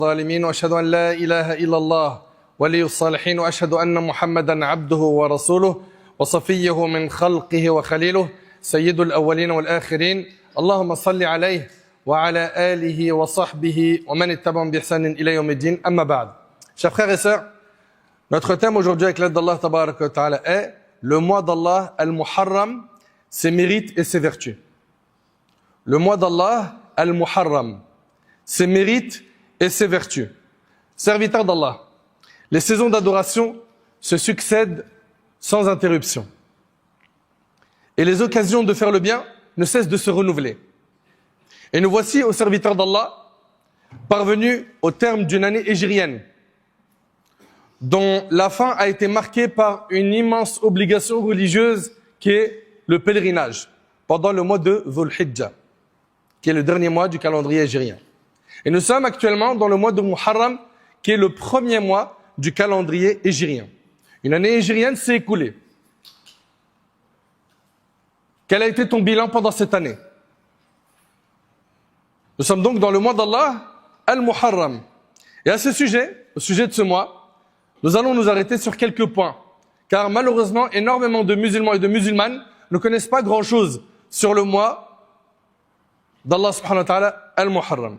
الظالمين وأشهد أن لا إله إلا الله ولي الصالحين وأشهد أن محمدا عبده ورسوله وصفيه من خلقه وخليله سيد الأولين والآخرين اللهم صل عليه وعلى آله وصحبه ومن اتبعهم بإحسان إلى يوم الدين أما بعد. Chers frères et sœurs, notre thème aujourd'hui avec l'aide d'Allah Tabaraka wa Ta'ala est le mois d'Allah Al-Muharram, ses mérites et ses vertus. Le mois d'Allah Al-Muharram, ses mérites et ses vertus. Serviteurs d'Allah, les saisons d'adoration se succèdent sans interruption. Et les occasions de faire le bien ne cessent de se renouveler. Et nous voici aux serviteurs d'Allah parvenus au terme d'une année hégirienne dont la fin a été marquée par une immense obligation religieuse qui est le pèlerinage pendant le mois de Dhul Hijjah, qui est le dernier mois du calendrier hégirien. Et nous sommes actuellement dans le mois de Muharram, qui est le premier mois du calendrier hégirien. Une année hégirienne s'est écoulée. Quel a été ton bilan pendant cette année? Nous sommes donc dans le mois d'Allah, Al-Muharram. Et à ce sujet, au sujet de ce mois, nous allons nous arrêter sur quelques points. Car malheureusement, énormément de musulmans et de musulmanes ne connaissent pas grand-chose sur le mois d'Allah subhanahu wa ta'ala, Al-Muharram.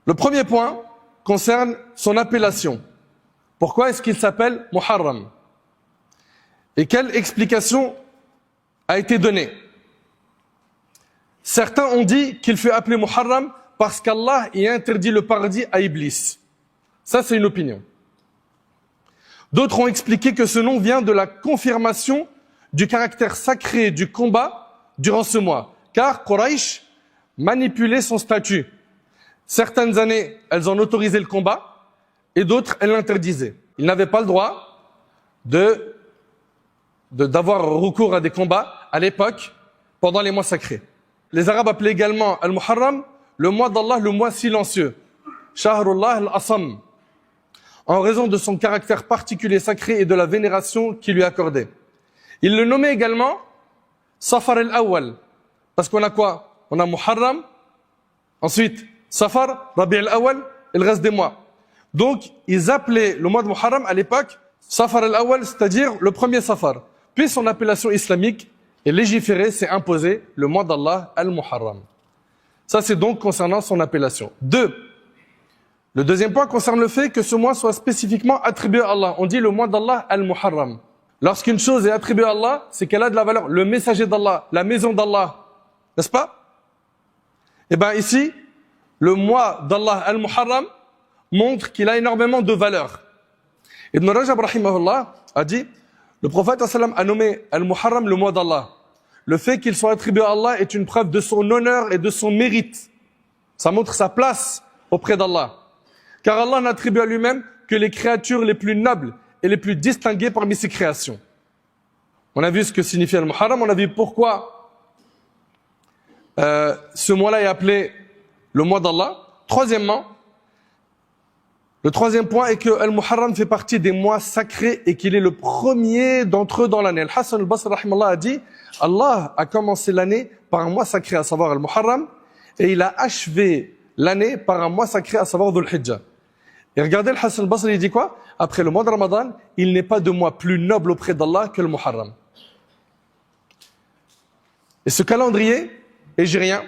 Le premier point concerne son appellation. Pourquoi est-ce qu'il s'appelle Muharram? Et quelle explication a été donnée? Certains ont dit qu'il fut appelé Muharram parce qu'Allah y interdit le paradis à Iblis. Ça, c'est une opinion. D'autres ont expliqué que ce nom vient de la confirmation du caractère sacré du combat durant ce mois. Car Quraysh manipulait son statut. Certaines années, elles en autorisaient le combat et d'autres, elles l'interdisaient. Ils n'avaient pas le droit d'avoir recours à des combats à l'époque pendant les mois sacrés. Les Arabes appelaient également Al-Muharram le mois d'Allah, le mois silencieux. Shahrullah al-Asam, en raison de son caractère particulier sacré et de la vénération qu'il lui accordait. Ils le nommaient également Safar al-Awwal, parce qu'on a quoi? On a Muharram, ensuite Safar, Rabi' al-Awwal et le reste des mois. Donc, ils appelaient le mois de Muharram à l'époque Safar al-Awwal, c'est-à-dire le premier Safar. Puis son appellation islamique est légiférée, c'est imposé le mois d'Allah Al-Muharram. Ça, c'est donc concernant son appellation. Le deuxième point concerne le fait que ce mois soit spécifiquement attribué à Allah. On dit le mois d'Allah Al-Muharram. Lorsqu'une chose est attribuée à Allah, c'est qu'elle a de la valeur. Le messager d'Allah, la maison d'Allah, n'est-ce pas? Eh bien ici, le mois d'Allah Al-Muharram montre qu'il a énormément de valeur. Ibn Rajab rahimahullah a dit, le prophète a nommé Al-Muharram le mois d'Allah. Le fait qu'il soit attribué à Allah est une preuve de son honneur et de son mérite. Ça montre sa place auprès d'Allah. Car Allah n'attribue à lui-même que les créatures les plus nobles et les plus distinguées parmi ses créations. On a vu ce que signifie Al-Muharram, on a vu pourquoi ce mois-là est appelé le mois d'Allah. Troisièmement, le troisième point est que Al-Muharram fait partie des mois sacrés et qu'il est le premier d'entre eux dans l'année. Al-Hassan al-Basri rahimallah a dit, Allah a commencé l'année par un mois sacré, à savoir Al-Muharram, et il a achevé l'année par un mois sacré, à savoir Dhul Hijjah. Et regardez, Al-Hassan al-Basri, il dit quoi? Après le mois de Ramadan, il n'est pas de mois plus noble auprès d'Allah que le Muharram. Et ce calendrier hégirien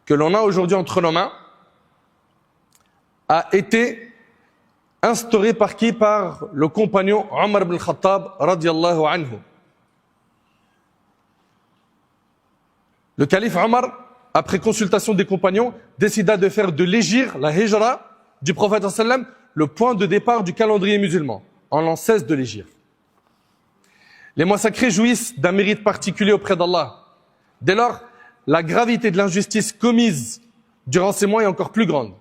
que l'on a aujourd'hui entre nos mains a été instauré par qui? Par le compagnon Omar ibn Khattab radiyallahu anhu. Le calife Omar, après consultation des compagnons, décida de faire de l'hégire, la hijra du prophète sallam, le point de départ du calendrier musulman, en l'an 16 de l'hégire. Les mois sacrés jouissent d'un mérite particulier auprès d'Allah. Dès lors, la gravité de l'injustice commise durant ces mois est encore plus grande.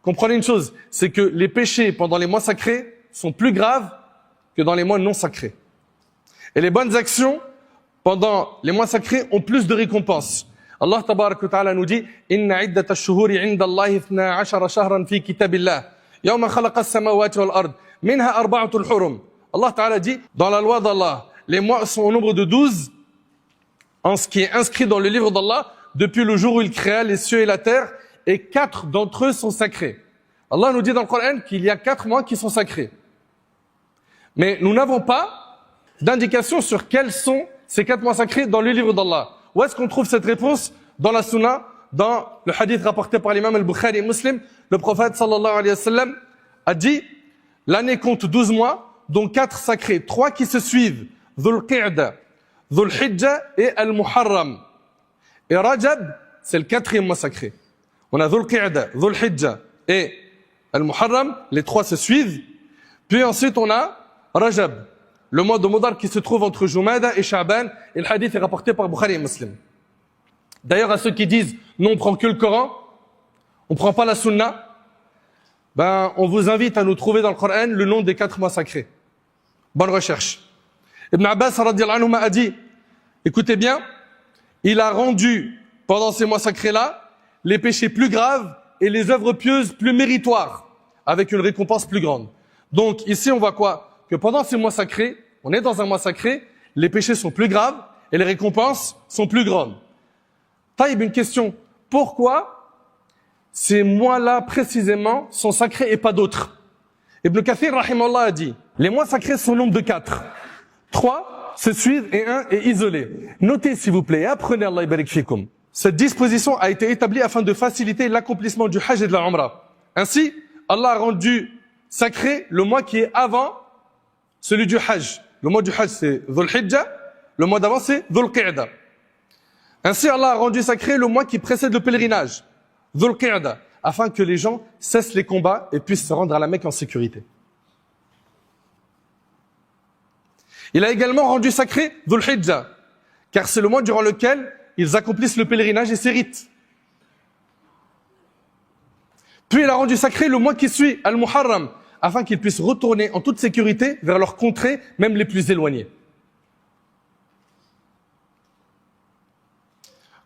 Comprenez une chose, c'est que les péchés pendant les mois sacrés sont plus graves que dans les mois non sacrés. Et les bonnes actions pendant les mois sacrés ont plus de récompenses. Allah tabarak wa ta'ala nous dit Inna iddata ash-shuhuri 'inda Allahi 12 shahran fi kitabillah yawma khalaqa as-samawati wal ard minha arba'atul hurum. Allah ta'ala dit dans la loi d'Allah, les mois sont au nombre de 12 en ce qui est inscrit dans le livre d'Allah depuis le jour où il créa les cieux et la terre, et 4 d'entre eux sont sacrés. Allah nous dit dans le Coran qu'il y a 4 mois qui sont sacrés. Mais nous n'avons pas d'indication sur quels sont ces 4 mois sacrés dans le livre d'Allah. Où est-ce qu'on trouve cette réponse? Dans la Sunna, dans le hadith rapporté par l'imam al-Bukhari et Muslim, le prophète sallallahu alayhi wa sallam a dit l'année compte 12 mois, dont 4 sacrés, 3 qui se suivent, Dhul Qa'da, Dhul Hijja et Al-Muharram. Et Rajab, c'est le 4e mois sacré. On a Dhul Qa'da, Dhul Hijja et Al-Muharram, les 3 se suivent. Puis ensuite on a Rajab, le mois de Mudar qui se trouve entre Jumada et Sha'ban, et le hadith est rapporté par Bukhari et Muslim. D'ailleurs, à ceux qui disent non, on prend que le Coran, on prend pas la Sunna, on vous invite à nous trouver dans le Coran le nom des 4 mois sacrés. Bonne recherche. Ibn Abbas radiyallahu anhu a dit, écoutez bien, il a rendu pendant ces mois sacrés-là les péchés plus graves et les œuvres pieuses plus méritoires, avec une récompense plus grande. Donc ici on voit quoi? Que pendant ces mois sacrés, on est dans un mois sacré, les péchés sont plus graves et les récompenses sont plus grandes. Taïb, une question. Pourquoi ces mois-là précisément sont sacrés et pas d'autres? Ibn Kathir rahimahullah a dit, les mois sacrés sont au nombre de 4. 3 se suivent et 1 est isolé. Notez s'il vous plaît et apprenez, Allah barik fikum. Cette disposition a été établie afin de faciliter l'accomplissement du Hajj et de la Umrah. Ainsi, Allah a rendu sacré le mois qui est avant celui du Hajj. Le mois du Hajj c'est Dhul Hijja, le mois d'avant c'est Dhul Qa'da. Ainsi, Allah a rendu sacré le mois qui précède le pèlerinage, Dhul Qa'da, afin que les gens cessent les combats et puissent se rendre à la Mecque en sécurité. Il a également rendu sacré Dhul Hijja, car c'est le mois durant lequel ils accomplissent le pèlerinage et ses rites. Puis il a rendu sacré le mois qui suit, Al-Muharram, afin qu'ils puissent retourner en toute sécurité vers leurs contrées, même les plus éloignées.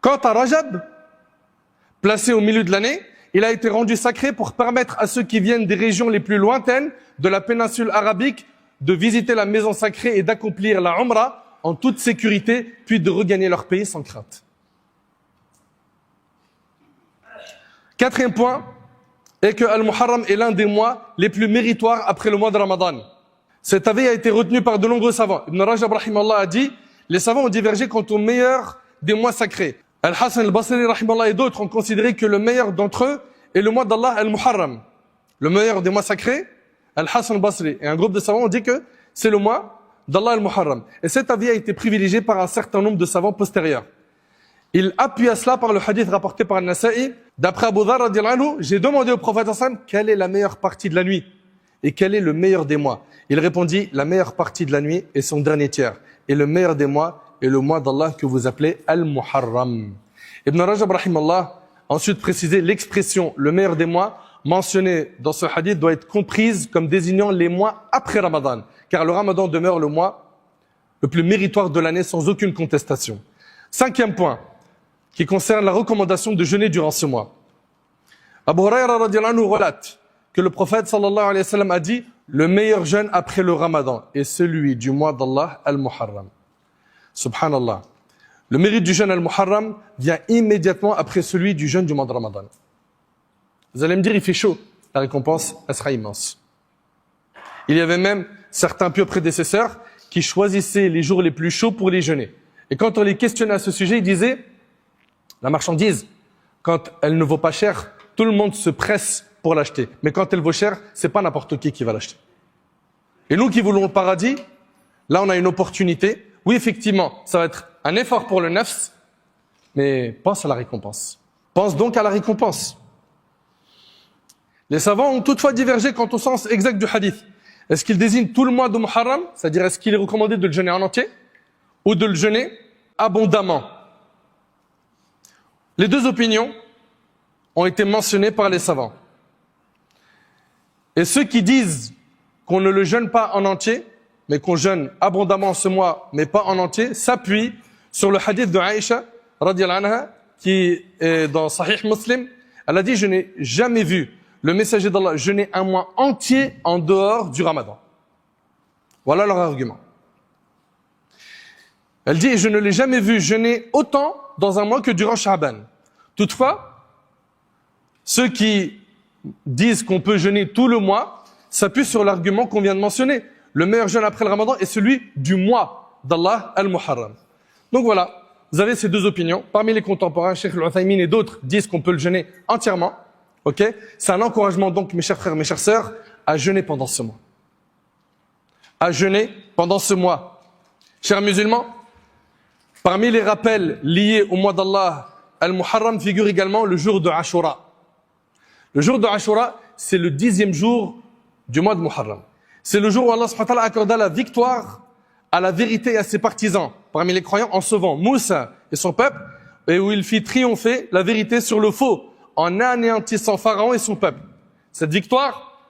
Quant à Rajab, placé au milieu de l'année, il a été rendu sacré pour permettre à ceux qui viennent des régions les plus lointaines de la péninsule arabique de visiter la maison sacrée et d'accomplir la Umrah en toute sécurité, puis de regagner leur pays sans crainte. 4e point est que Al-Muharram est l'un des mois les plus méritoires après le mois de Ramadan. Cet avis a été retenu par de nombreux savants. Ibn Rajab rahimallah a dit, les savants ont divergé quant au meilleur des mois sacrés. Al-Hassan al-Basri rahimallah et d'autres ont considéré que le meilleur d'entre eux est le mois d'Allah Al-Muharram. Le meilleur des mois sacrés, Al-Hassan al-Basri et un groupe de savants ont dit que c'est le mois d'Allah Al-Muharram. Et cet avis a été privilégié par un certain nombre de savants postérieurs. Il appuie à cela par le hadith rapporté par Al-Nasa'i. D'après Abu Dharr radiyallahu anhu, j'ai demandé au prophète sallam quelle est la meilleure partie de la nuit et quel est le meilleur des mois. Il répondit, la meilleure partie de la nuit est son dernier tiers. Et le meilleur des mois est le mois d'Allah que vous appelez Al-Muharram. Ibn Rajab rahimallah a ensuite précisé l'expression le meilleur des mois mentionnée dans ce hadith doit être comprise comme désignant les mois après Ramadan, car le Ramadan demeure le mois le plus méritoire de l'année sans aucune contestation. 5e point, qui concerne la recommandation de jeûner durant ce mois. Abu Hurayra radiyallahu anhu relate que le prophète sallallahu alayhi wa sallam a dit le meilleur jeûne après le Ramadan est celui du mois d'Allah Al-Muharram. Subhanallah. Le mérite du jeûne Al-Muharram vient immédiatement après celui du jeûne du mois de Ramadan. Vous allez me dire, il fait chaud. La récompense, elle sera immense. Il y avait même certains pieux prédécesseurs qui choisissaient les jours les plus chauds pour les jeûner. Et quand on les questionnait à ce sujet, ils disaient, la marchandise, quand elle ne vaut pas cher, tout le monde se presse pour l'acheter. Mais quand elle vaut cher, c'est pas n'importe qui va l'acheter. Et nous qui voulons le paradis, là on a une opportunité. Oui, effectivement, ça va être un effort pour le nafs, mais pense à la récompense. Pense donc à la récompense. Les savants ont toutefois divergé quant au sens exact du hadith. Est-ce qu'il désigne tout le mois de Muharram, c'est-à-dire est-ce qu'il est recommandé de le jeûner en entier, ou de le jeûner abondamment? Les deux opinions ont été mentionnées par les savants. Et ceux qui disent qu'on ne le jeûne pas en entier, mais qu'on jeûne abondamment ce mois, mais pas en entier, s'appuient sur le hadith de Aïcha, radiyallahu anha, qui est dans Sahih Muslim. Elle a dit, je n'ai jamais vu le messager d'Allah jeûner un mois entier en dehors du Ramadan. Voilà leur argument. Elle dit, je ne l'ai jamais vu jeûner autant dans un mois que durant Sha'ban. Toutefois, ceux qui disent qu'on peut jeûner tout le mois s'appuient sur l'argument qu'on vient de mentionner. Le meilleur jeûne après le Ramadan est celui du mois d'Allah al-Muharram. Donc voilà, vous avez ces deux opinions. Parmi les contemporains, Cheikh Al-Uthaymin et d'autres disent qu'on peut le jeûner entièrement. Ok, c'est un encouragement donc, mes chers frères, mes chères sœurs, à jeûner pendant ce mois. À jeûner pendant ce mois. Chers musulmans, parmi les rappels liés au mois d'Allah al-Muharram figure également le jour de Ashura. Le jour de Ashura, c'est le 10e jour du mois de Muharram. C'est le jour où Allah subhanahu wa ta'ala accorda la victoire à la vérité et à ses partisans, parmi les croyants, en sauvant Moussa et son peuple, et où il fit triompher la vérité sur le faux, en anéantissant Pharaon et son peuple. Cette victoire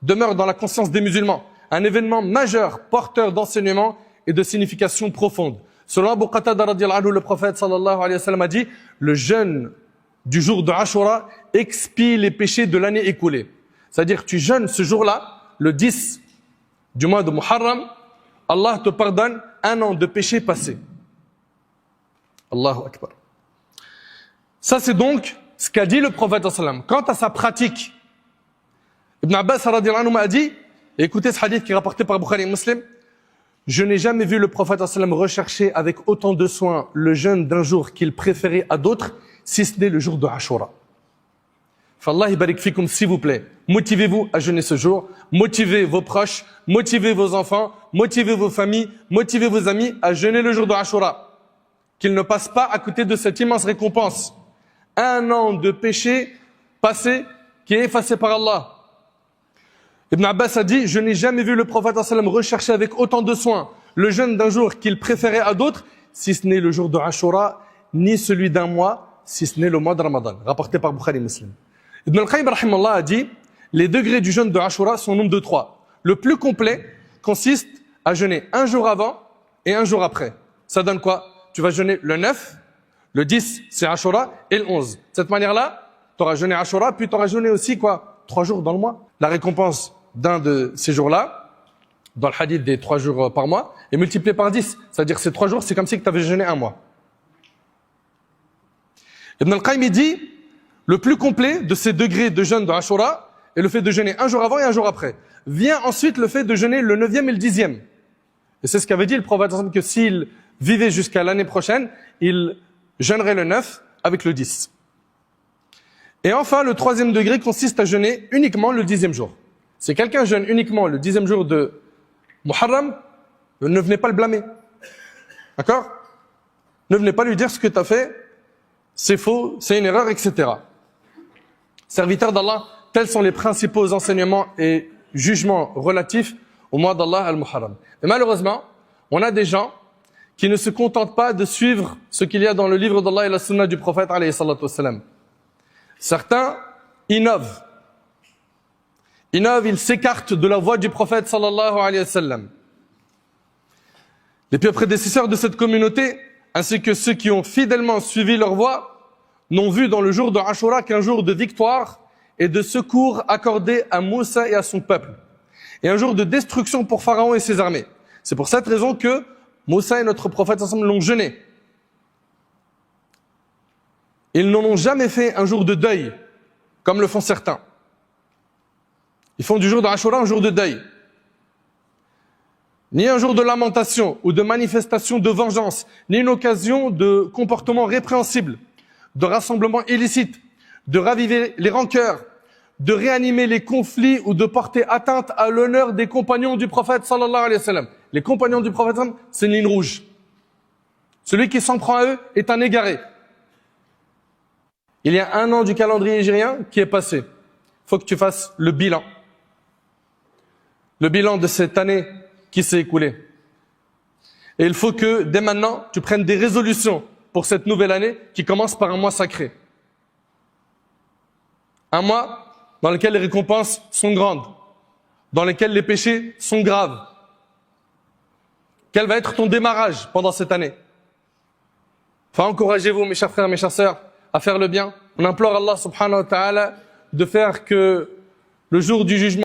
demeure dans la conscience des musulmans, un événement majeur, porteur d'enseignements et de signification profonde. Selon Abu Qatada radiyallahu anhu, le prophète sallallahu alayhi wa sallam a dit, le jeûne du jour de Ashura expie les péchés de l'année écoulée. C'est-à-dire, tu jeûnes ce jour-là, le 10 du mois de Muharram, Allah te pardonne un an de péché passé. Allahu Akbar. Ça, c'est donc ce qu'a dit le prophète sallallahu alayhi wa sallam. Quant à sa pratique, Ibn Abbas radiyallahu anhu a dit, et écoutez ce hadith qui est rapporté par Bukhari et Muslim, je n'ai jamais vu le prophète sallallahu alayhi wa sallam rechercher avec autant de soin le jeûne d'un jour qu'il préférait à d'autres, si ce n'est le jour de Ashura. Fallah barik fikum, s'il vous plaît, motivez-vous à jeûner ce jour, motivez vos proches, motivez vos enfants, motivez vos familles, motivez vos amis à jeûner le jour de Ashura. Qu'ils ne passent pas à côté de cette immense récompense. Un an de péché passé qui est effacé par Allah. Ibn Abbas a dit, je n'ai jamais vu le prophète sallallahu alayhi wa sallam rechercher avec autant de soin le jeûne d'un jour qu'il préférait à d'autres, si ce n'est le jour de Ashura, ni celui d'un mois, si ce n'est le mois de Ramadan, rapporté par Bukhari et Muslim. Ibn al-Qayyim rahimallah a dit, les degrés du jeûne de Ashura sont au nombre de 3. Le plus complet consiste à jeûner un jour avant et un jour après. Ça donne quoi? Tu vas jeûner le 9, le 10 c'est Ashura et le 11. De cette manière-là, tu auras jeûné Ashura, puis tu auras jeûné aussi quoi? 3 jours dans le mois. La récompense d'un de ces jours-là, dans le hadith des 3 jours par mois, est multipliée par 10. C'est-à-dire ces 3 jours, c'est comme si tu avais jeûné un mois. Ibn al-Qayyim dit, le plus complet de ces degrés de jeûne de Ashura est le fait de jeûner un jour avant et un jour après. Vient ensuite le fait de jeûner le 9e et le 10e. Et c'est ce qu'avait dit le prophète, que s'il vivait jusqu'à l'année prochaine, il jeûnerait le 9 avec le 10. Et enfin, le 3e degré consiste à jeûner uniquement le 10e jour. Si quelqu'un jeûne uniquement le 10e jour de Muharram, ne venez pas le blâmer. D'accord? Ne venez pas lui dire ce que tu as fait, c'est faux, c'est une erreur, etc. Serviteurs d'Allah, tels sont les principaux enseignements et jugements relatifs au mois d'Allah al-Muharram. Et malheureusement, on a des gens qui ne se contentent pas de suivre ce qu'il y a dans le livre d'Allah et la sunna du prophète alayhi salatu wassalam. Certains innovent. Ils s'écartent de la voie du prophète sallallahu alayhi wa sallam. Les pieux prédécesseurs de cette communauté, ainsi que ceux qui ont fidèlement suivi leur voie, n'ont vu dans le jour de Ashura qu'un jour de victoire et de secours accordé à Moussa et à son peuple, et un jour de destruction pour Pharaon et ses armées. C'est pour cette raison que Moussa et notre prophète ensemble l'ont jeûné. Ils n'en ont jamais fait un jour de deuil, comme le font certains. Ils font du jour de Ashura un jour de deuil. Ni un jour de lamentation ou de manifestation de vengeance, ni une occasion de comportement répréhensible, de rassemblement illicite, de raviver les rancœurs, de réanimer les conflits ou de porter atteinte à l'honneur des compagnons du prophète sallallahu alayhi wa sallam. Les compagnons du prophète, c'est une ligne rouge. Celui qui s'en prend à eux est un égaré. Il y a un an du calendrier hégirien qui est passé. Il faut que tu fasses le bilan. Le bilan de cette année qui s'est écoulée. Et il faut que, dès maintenant, tu prennes des résolutions pour cette nouvelle année qui commence par un mois sacré. Un mois dans lequel les récompenses sont grandes, dans lequel les péchés sont graves. Quel va être ton démarrage pendant cette année? Enfin, encouragez-vous, mes chers frères, mes chères sœurs, à faire le bien. On implore Allah subhanahu wa ta'ala de faire que le jour du jugement